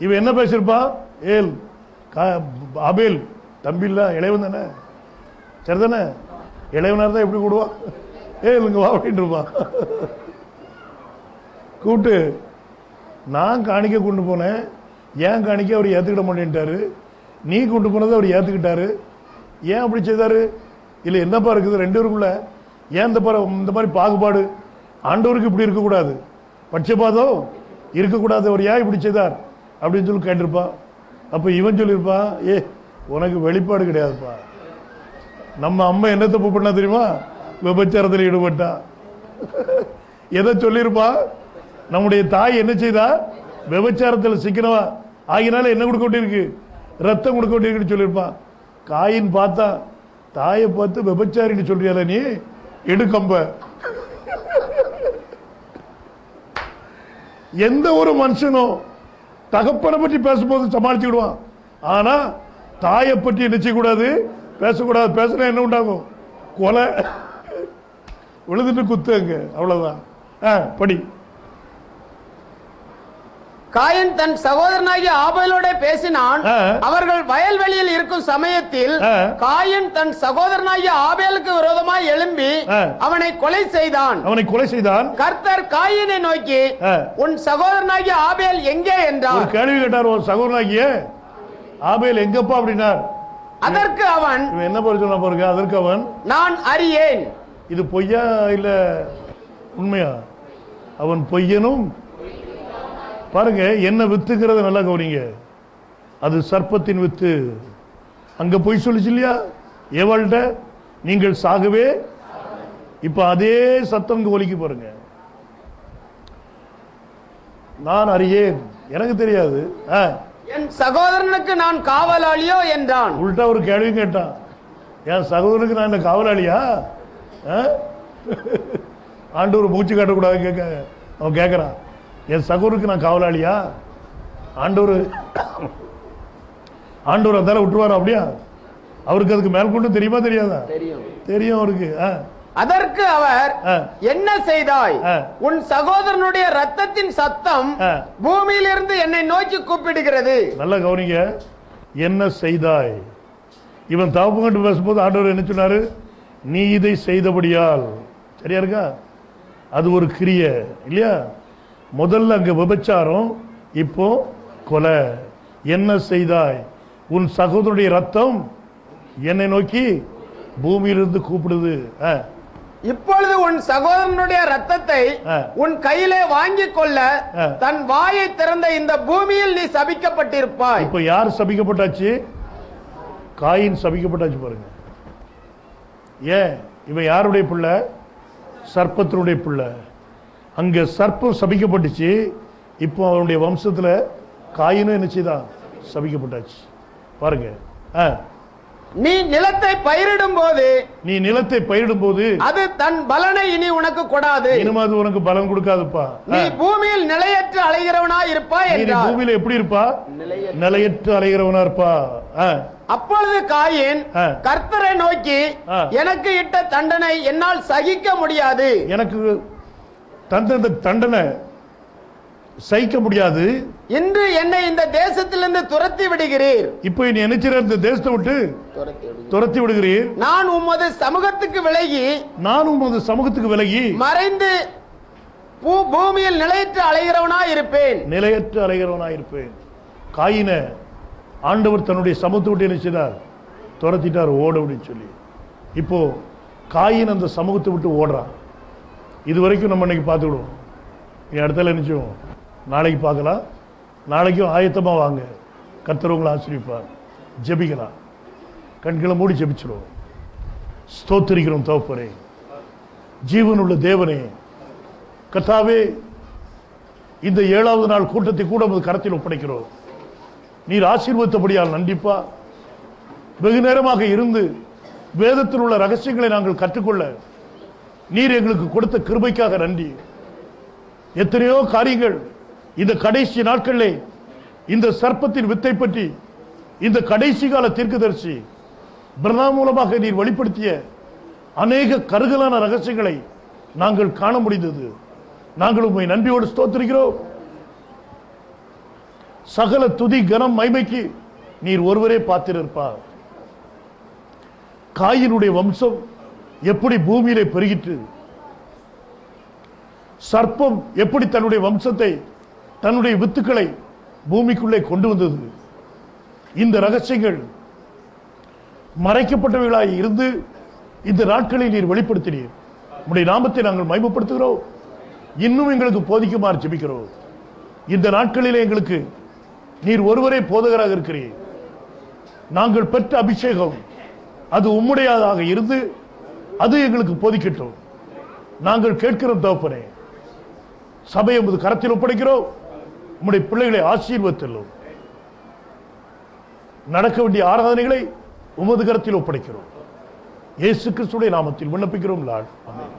இவன் என்ன பேசிருப்பான்? ஏல் ஆபேல் தம்பி இல்ல, இளைவன் தானே, சரிதானே? இளைவனா தான் எப்படி கூடுவான்? ஏலுங்க வா அப்படின்னு இருப்பான். கூப்பிட்டு நான் காணிக்க கொண்டு போனேன், ஏன் காணிக்க அவர் ஏத்துக்கிட மாட்டேன்ட்டாரு, நீ கொண்டு போனதை அவர் ஏத்துக்கிட்டாரு, ஏன் அப்படி செய்தாரு? இல்ல என்னப்பா இருக்குது ரெண்டு பேருக்குள்ள? ஏன் இந்த மாதிரி பாகுபாடு? ஆண்டவருக்கு இப்படி இருக்கக்கூடாது, பட்சபாதம் இருக்கக்கூடாது, அவர் ஏன் இப்படி செய்தார் அப்படின்னு சொல்லி கேட்டிருப்பான். அப்ப இவன் சொல்லியிருப்பான், ஏ உனக்கு வெளிப்பாடு கிடையாதுப்பா, நம்ம அம்மா என்ன தப்பு பண்ணா தெரியுமா? விபச்சாரத்தில் ஈடுபட்டா. எதை சொல்லியிருப்பா? நம்முடைய தாய் என்ன செய்தா? விபச்சாரத்தில் சிக்கனவா ஆகினால என்ன கொடுக்க வேண்டியிருக்கு? ரத்தம் கொடுக்க வேண்டியிருக்கு சொல்லியிருப்பான். காயின் பார்த்தா தாயை பார்த்து விபச்சாரின்னு சொல்றியால நீ, எடுக்கம்ப. எந்த ஒரு மனுஷனும் தகப்பனை பற்றி பேசும்போது சமாளிச்சுடுவான், ஆனா தாயை பற்றி என்ன செய்யக்கூடாது? பேசக்கூடாது. பேசுனா என்ன உண்டாகும்? கொலை, விழுதுட்டு குத்துங்க, அவ்வளவுதான். படி. காயின் தன் சகோதரனாகிய ஆபேலோட பேசினான். அவர்கள் வயல்வெளியில் இருக்கும் சமயத்தில் காயின் தன் சகோதரனாகிய ஆபேலுக்கு விரோதமாய் எழும்பி அவனை கொலை செய்தான். கர்த்தர் காயினை நோக்கி, உன் சகோதரனாகிய ஆபேல் எங்கே என்றார். ஒரு கேள்வி கேட்டார், ஒரு சகோதரனாகிய ஆபேல் எங்கப்பா அப்படின்னார். அதற்கு அவன் என்ன பொருள் சொன்ன பாருங்க, அதற்கு அவன் நான் அறியேன். இது பொய்யா இல்ல உண்மையா? அவன் பொய்யனும். பாருங்க என்ன வித்துங்கிறத நல்லா கவனிங்க. அது சர்ப்பத்தின் வித்து. அங்க பொய் சொல்லிச்சு இல்லையா ஏவாள்கிட்ட, நீங்கள் சாகவே. இப்ப அதே சத்தம் ஒலிக்கு பாருங்க, நான் அறியேன், எனக்கு தெரியாது, என் சகோதரனுக்கு நான் காவலாளியோ என்றான். உள்டா ஒரு கேள்வி கேட்டான், என் சகோதரனுக்கு நான் என்ன காவலாளியா? ஆண்டவர் மூச்சு காட்டக்கூடாது கேட்க அவன் கேட்கிறான், என் சகோதரனுக்கு நான் காவலாளியா? ஆண்டவர் அதால விட்டுருவாரு அப்படியா? அவருக்கு அதுக்கு மேல் கொண்டு தெரியுமா தெரியாதா? தெரியும் அவருக்கு. அதற்கு அவர், என்ன செய்தாய்? உன் சகோதரனுடைய ரத்தத்தின் சத்தம் பூமியிலிருந்து என்னை நோக்கி கூப்பிடுகிறது. நல்லா கவனிங்க, என்ன செய்தாய்? இவன் தவப்பு கண்டு பேசும்போது ஆண்டவர் என்ன சொன்னாரு? நீ இதை செய்தபடியால். சரியா இருக்கா? அது ஒரு கிரியை இல்லையா? முதல்ல அங்க விபச்சாரம், இப்போ கொலை. என்ன செய்தாய்? உன் சகோதரனுடைய ரத்தம் என்னை நோக்கி பூமியிலிருந்து கூப்பிடுது. இப்பொழுது உன் சகோதரனுடைய ரத்தத்தை உன் கையிலே வாங்கிக் கொள்ள தன் வாயை திறந்த இந்த பூமியில் நீ சபிக்கப்பட்டிருப்பாய். இப்ப யார் சபிக்கப்பட்டாச்சு? காயின் சபிக்கப்பட்டாச்சு. பாருங்க, ஏன்? இவன் யாருடைய பிள்ளை? சர்ப்பத்தினுடைய பிள்ளை. அங்க சர்ப்பம் சபிக்கப்பட்டுச்சு, இப்போ அவனுடைய வம்சத்துல காயினும் என்ன செய்தான்? சபிக்கப்பட்டாச்சு. பாருங்க, நீ நிலத்தை பயிரிடும் போது அது தன் பலனை இனி உனக்கு கொடாது. இனிமே அது உனக்கு பலன் கொடுக்காதுப்பா. நீ பூமியில் நிலையற்று அலைகிறவனா இருப்பாய் என்றார். பூமியில எப்படி இருப்பா? நிலையற்று அலைகிறவனா இருப்பா. அப்பொழுது காயின் கர்த்தரை நோக்கி, எனக்கு இட்ட தண்டனை என்னால் சகிக்க முடியாது. எனக்கு தண்டனை சகிக்க முடியாது. இன்று என்னை இந்த தேசத்திலிருந்து துரத்தி விடுகிறீர். இப்போ நீ நினைச்சிற இந்த தேசத்தை விட்டு துரத்தி விடுகிறீர். நான் உமது சமூகத்துக்கு விலகி மறைந்து பூமியில் நிலையற்று அலைகிறவனா இருப்பேன். காயின ஆண்டவர் தன்னுடைய சமூகத்தை விட்டு என்ன செய்தார்? துரத்திட்டார், ஓட அப்படின்னு சொல்லி. இப்போ காயின் அந்த சமூகத்தை விட்டு ஓடுறான். இது வரைக்கும் நம்ம இன்னைக்கு பார்த்துக்கிடுவோம். இடத்துல நினைச்சோம், நாளைக்கு பார்க்கலாம். நாளைக்கும் ஆயத்தமா வாங்க, கர்த்தர் உங்களை ஆசீர்வதிப்பார். ஜெபிக்கலாம், கண்களை மூடி ஜெபிச்சிருவோம். ஸ்தோத்திரிக்கிறோம் தகப்பனே, ஜீவனுள்ள தேவனே, கர்த்தாவே, இந்த 7வது நாள் கூட்டத்தை கூட கரத்தில் ஒப்படைக்கிறோம். நீர் ஆசீர்வதித்தபடியால் நன்றிப்பா. வெகு நேரமாக இருந்து வேதத்தில் உள்ள ரகசியங்களை நாங்கள் கற்றுக்கொள்ள நீர் எங்களுக்கு கொடுத்த கிருபைக்காக நன்றி. எத்தனையோ காரியங்கள் இந்த கடைசி நாட்களிலே இந்த சர்ப்பத்தின் வித்தை பற்றி இந்த கடைசி கால தீர்க்கதரிசி பிரதான மூலமாக நீர் வெளிப்படுத்திய அநேக கருகலான ரகசியங்களை நாங்கள் காண முடிந்தது. நாங்கள் உம்மை நன்றியோடு ஸ்தோத்திரிக்கிறோம். சகல துதி கனம் மைமைக்கு நீர் ஒருவரே பாத்திருப்பார். காயினுடைய வம்சம் எப்படி பூமியிலே பெருகிற்று, சர்ப்பம் எப்படி தன்னுடைய வம்சத்தை தன்னுடைய வித்துக்களை பூமிக்குள்ளே கொண்டு வந்தது. இந்த ரகசியங்கள் மறைக்கப்பட்டவைகளாய் இருந்து இந்த நாட்களில் நீர் வெளிப்படுத்தினீர். உம்முடைய நாமத்தை நாங்கள் மகிமைப்படுத்துகிறோம். இன்னும் எங்களுக்கு போதிக்குமாறு ஜெபிக்கிறோம். இந்த நாட்களிலே எங்களுக்கு நீர் ஒருவரே போதகராக இருக்கிறீர். நாங்கள் பெற்ற அபிஷேகம் அது உம்முடையதாக இருந்து அது எங்களுக்கு போதிக்கட்டும். நாங்கள் கேட்கிறோம் தகப்பனே. சபையை உமது கரத்தில் ஒப்படைக்கிறோம். உம்முடைய பிள்ளைகளை ஆசீர்வதித்தல்லும். நடக்க வேண்டிய ஆராதனைகளை உமது கரத்தில் ஒப்படைக்கிறோம். இயேசு கிறிஸ்துவின் நாமத்தில் விண்ணப்பிக்கிறோம். லார்ட், ஆமென்.